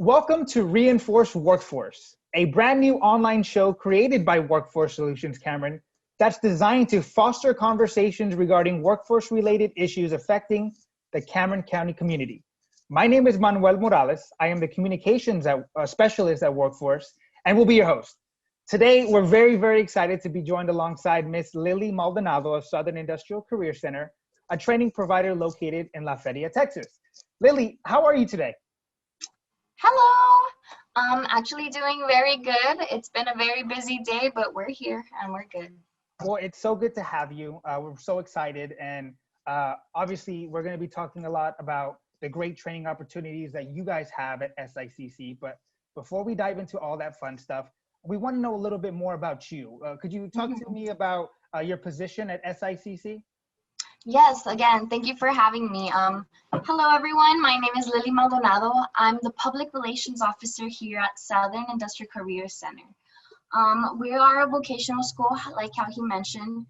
Welcome to Reinforced Workforce, a brand new online show created by Workforce Solutions Cameron that's designed to foster conversations regarding workforce-related issues affecting the Cameron County community. My name is Manuel Morales. I am the communications specialist at Workforce and will be your host. Today, we're very excited to be joined alongside Miss Lily Maldonado of Southern Industrial Career Center, a training provider located in Lafayette, Texas. Lily, how are you today? Hello. Actually doing very good. It's been a very busy day, but we're here and we're good. Well, it's so good to have you. We're so excited. And obviously, we're going to be talking a lot about the great training opportunities that you guys have at SICC. But before we dive into all that fun stuff, we want to know a little bit more about you. Could you talk to me about your position at SICC? Yes, again, thank you for having me. Hello, everyone. My name is Lily Maldonado. I'm the Public Relations Officer here at Southern Industry Career Center. We are a vocational school, like how he mentioned.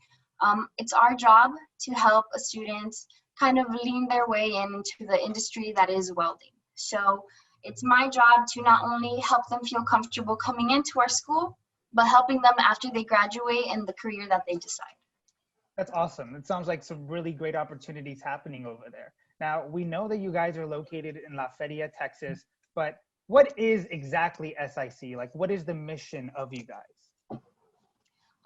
It's our job to help students kind of lead their way into the industry that is welding. So it's my job to not only help them feel comfortable coming into our school, but helping them after they graduate in the career that they decide. That's awesome. It sounds like some really great opportunities happening over there. Now, we know that you guys are located in Lafayette, Texas, but what is exactly SIC? Like, what is the mission of you guys?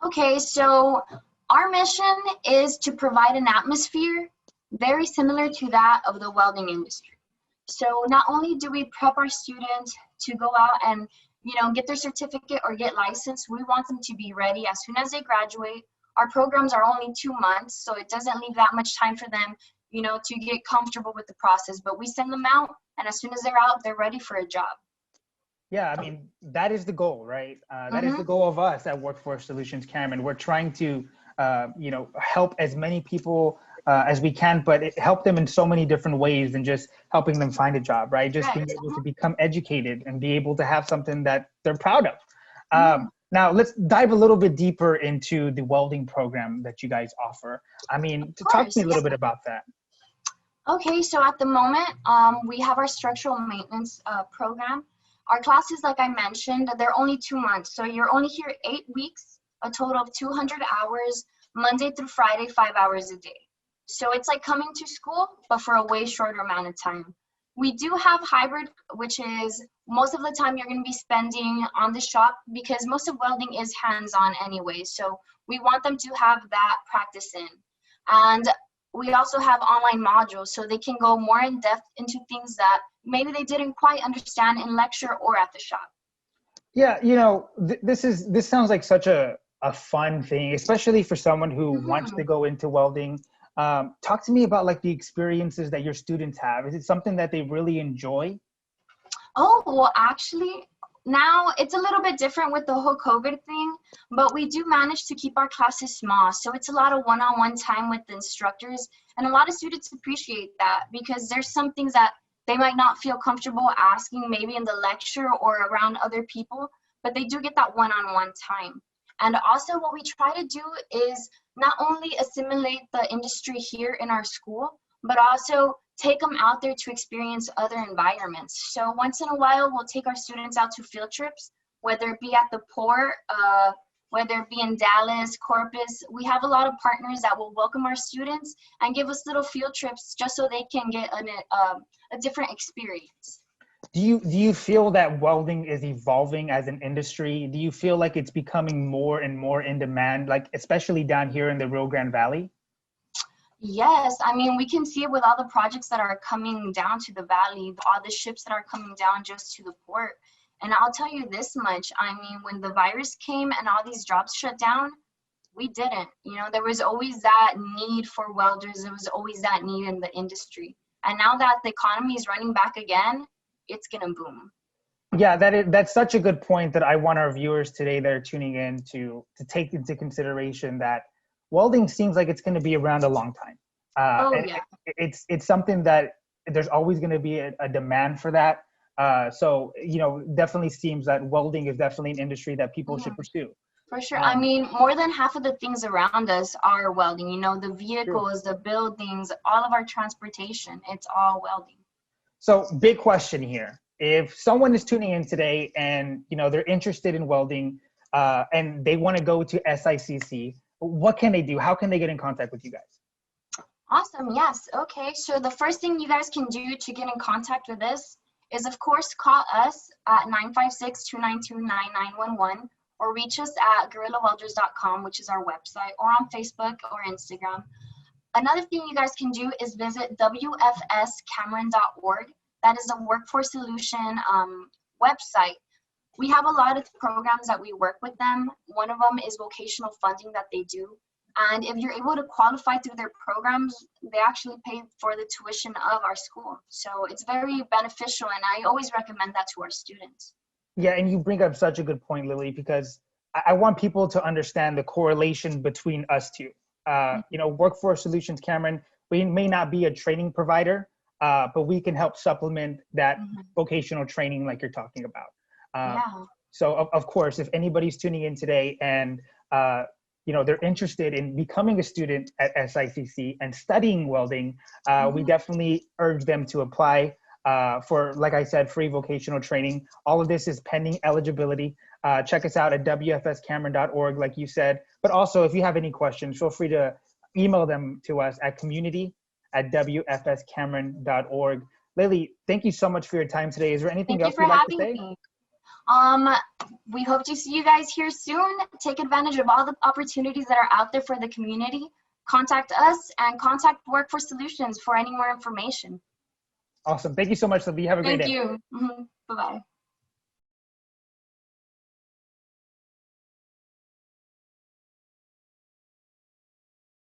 Okay, so our mission is to provide an atmosphere very similar to that of the welding industry. So not only do we prep our students to go out and, get their certificate or get licensed, we want them to be ready as soon as they graduate. Our programs are only 2 months, so it doesn't leave that much time for them, to get comfortable with the process. But we send them out, and as soon as they're out, they're ready for a job. Yeah, I mean, that is the goal, right? That is the goal of us at Workforce Solutions Cameron. We're trying to, help as many people as we can, but help them in so many different ways than just helping them find a job, right? Just being able to become educated and be able to have something that they're proud of. Now, let's dive a little bit deeper into the welding program that you guys offer. I mean, talk to me a little bit about that. Okay, so at the moment, we have our structural maintenance program. Our classes, like I mentioned, they're only 2 months. So you're only here 8 weeks, a total of 200 hours, Monday through Friday, 5 hours a day. So it's like coming to school, but for a way shorter amount of time. We do have hybrid, which is most of the time you're going to be spending on the shop because most of welding is hands-on anyway. So we want them to have that practice in. And we also have online modules so they can go more in depth into things that maybe they didn't quite understand in lecture or at the shop. Yeah, this sounds like such a fun thing, especially for someone who wants to go into welding. Talk to me about like the experiences that your students have. Is it something that they really enjoy? Oh, well, actually, now it's a little bit different with the whole COVID thing, but we do manage to keep our classes small. So it's a lot of one-on-one time with the instructors. And a lot of students appreciate that because there's some things that they might not feel comfortable asking maybe in the lecture or around other people, but they do get that one-on-one time. And also what we try to do is not only assimilate the industry here in our school, but also take them out there to experience other environments. So once in a while, we'll take our students out to field trips, whether it be at the port, whether it be in Dallas, Corpus. We have a lot of partners that will welcome our students and give us little field trips just so they can get a different experience. Do you feel that welding is evolving as an industry? Do you feel like it's becoming more and more in demand, like especially down here in the Rio Grande Valley? Yes, I mean, we can see it with all the projects that are coming down to the valley, all the ships that are coming down just to the port. And I'll tell you this much, I mean, when the virus came and all these jobs shut down, we didn't. There was always that need for welders. There was always that need in the industry. And now that the economy is running back again, it's gonna boom. Yeah, that's such a good point that I want our viewers today that are tuning in to take into consideration that welding seems like it's going to be around a long time. It's something that there's always going to be a demand for that. So definitely seems that welding is definitely an industry that people should pursue. For sure. I mean, more than half of the things around us are welding. The vehicles, the buildings, all of our transportation, it's all welding. So big question here. if someone is tuning in today and they're interested in welding and they want to go to SICC, what can they do? How can they get in contact with you guys? Awesome. Yes. Okay. So the first thing you guys can do to get in contact with us is, of course, call us at 956-292-9911 or reach us at guerrillawelders.com, which is our website, or on Facebook or Instagram. Another thing you guys can do is visit wfscameron.org. That is a workforce solution website. We have a lot of programs that we work with them. One of them is vocational funding that they do. And if you're able to qualify through their programs, they actually pay for the tuition of our school. So it's very beneficial, and I always recommend that to our students. Yeah, and you bring up such a good point, Lily, because I want people to understand the correlation between us two. Workforce Solutions, Cameron, we may not be a training provider, but we can help supplement that vocational training like you're talking about. So of course, if anybody's tuning in today and they're interested in becoming a student at SICC and studying welding, we definitely urge them to apply for, like I said, free vocational training. All of this is pending eligibility. Check us out at wfscameron.org, like you said. But also, if you have any questions, feel free to email them to us at community@wfscameron.org. Lily, thank you so much for your time today. Is there anything else you'd like to say? Me. We hope to see you guys here soon. Take advantage of all the opportunities that are out there for the community. Contact us and contact Workforce Solutions for any more information. Awesome. Thank you so much, Lily. Have a great day. Thank you. Bye-bye.